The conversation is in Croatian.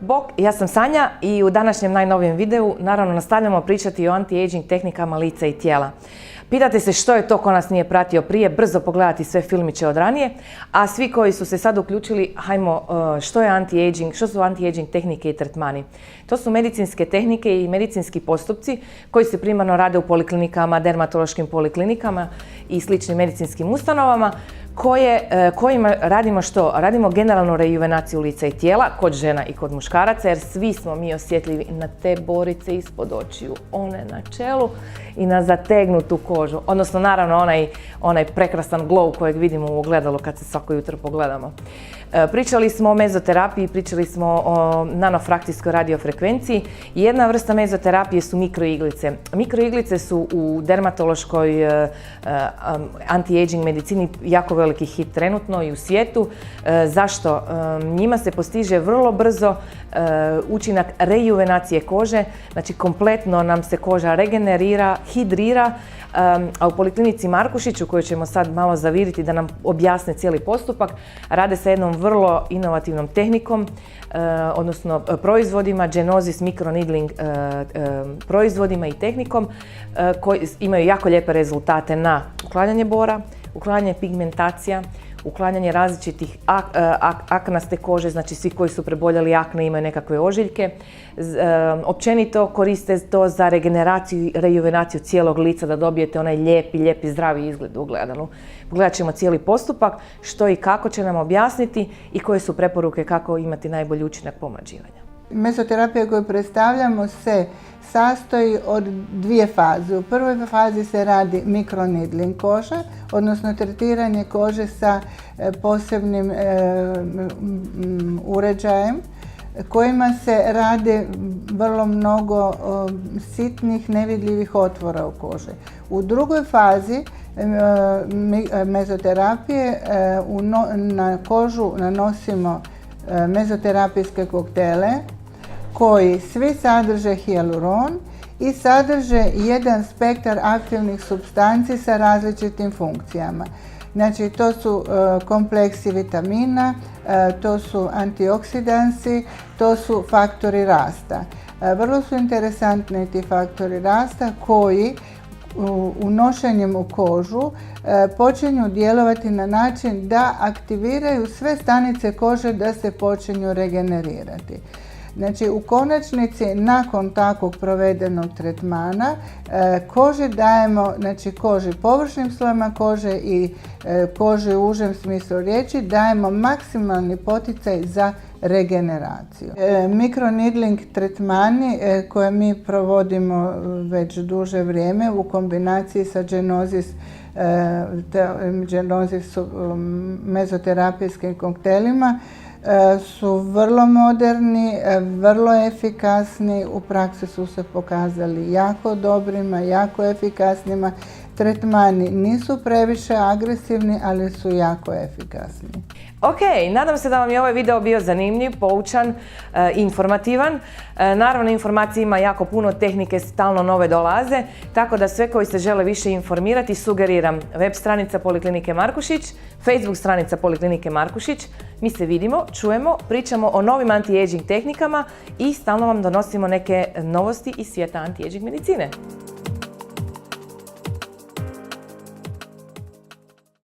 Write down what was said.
Bok, ja sam Sanja i u današnjem najnovijem videu naravno nastavljamo pričati o anti-aging tehnikama lica i tijela. Pitate se što je to ko nas nije pratio prije, brzo pogledati sve filmiće od ranije, a svi koji su se sad uključili, hajmo, što je anti-aging, što su anti-aging tehnike i tretmani. To su medicinske tehnike i medicinski postupci koji se primarno rade u poliklinikama, dermatološkim poliklinikama i sličnim medicinskim ustanovama, kojima radimo što? Radimo generalnu rejuvenaciju lica i tijela kod žena i kod muškaraca, jer svi smo mi osjetljivi na te borice ispod očiju, one na čelu i na zategnutu kožu. Odnosno, naravno, onaj prekrasan glow kojeg vidimo u ogledalu kad se svako jutro pogledamo. Pričali smo o mezoterapiji, pričali smo o nanofrakcijskoj radiofrekvenciji. Jedna vrsta mezoterapije su mikroiglice. Mikroiglice su u dermatološkoj anti-aging medicini jako veliki hit trenutno i u svijetu. Zašto? Njima se postiže vrlo brzo učinak rejuvenacije kože, znači kompletno nam se koža regenerira, hidrira, a u Poliklinici Markušić, u kojoj ćemo sad malo zaviriti da nam objasne cijeli postupak, rade sa jednom vrlo inovativnom tehnikom, odnosno proizvodima, Genosis microneedling proizvodima i tehnikom, koji imaju jako lijepe rezultate na uklanjanje bora, uklanjanje pigmentacija, uklanjanje različitih aknaste kože, znači svi koji su preboljeli akne imaju nekakve ožiljke. Općenito koriste to za regeneraciju i rejuvenaciju cijelog lica, da dobijete onaj lijepi, zdravi izgled u ogledalu. Pogledat ćemo cijeli postupak, što i kako će nam objasniti i koje su preporuke kako imati najbolji učinak pomlađivanja. Mezoterapija koju predstavljamo se sastoji od dvije faze. U prvoj fazi se radi mikroneedling kože, odnosno tretiranje kože sa posebnim uređajem kojima se radi vrlo mnogo sitnih nevidljivih otvora u koži. U drugoj fazi mezoterapije na kožu nanosimo mezoterapijske koktele koji svi sadrže hijaluron i sadrže jedan spektar aktivnih supstanci sa različitim funkcijama. Znači, to su kompleksi vitamina, to su antioksidansi, to su faktori rasta. Vrlo su interesantni ti faktori rasta koji unošenjem u kožu počinju djelovati na način da aktiviraju sve stanice kože da se počinju regenerirati. Znači, u konačnici, nakon takvog provedenog tretmana, koži dajemo, znači koži, površnim slojima kože i koži u užem smislu riječi, dajemo maksimalni poticaj za regeneraciju. Mikroneedling tretmani koje mi provodimo već duže vrijeme u kombinaciji sa Genosis mezoterapijskim koktelima su vrlo moderni, vrlo efikasni, u praksi su se pokazali jako dobrima, jako efikasnima. Tretmani nisu previše agresivni, ali su jako efikasni. Ok, nadam se da vam je ovaj video bio zanimljiv, poučan, informativan. Naravno, informacija ima jako puno, tehnike stalno nove dolaze, tako da sve koji se žele više informirati sugeriram web stranica Poliklinike Markušić, Facebook stranica Poliklinike Markušić. Mi se vidimo, čujemo, pričamo o novim anti-aging tehnikama i stalno vam donosimo neke novosti iz svijeta anti-aging medicine.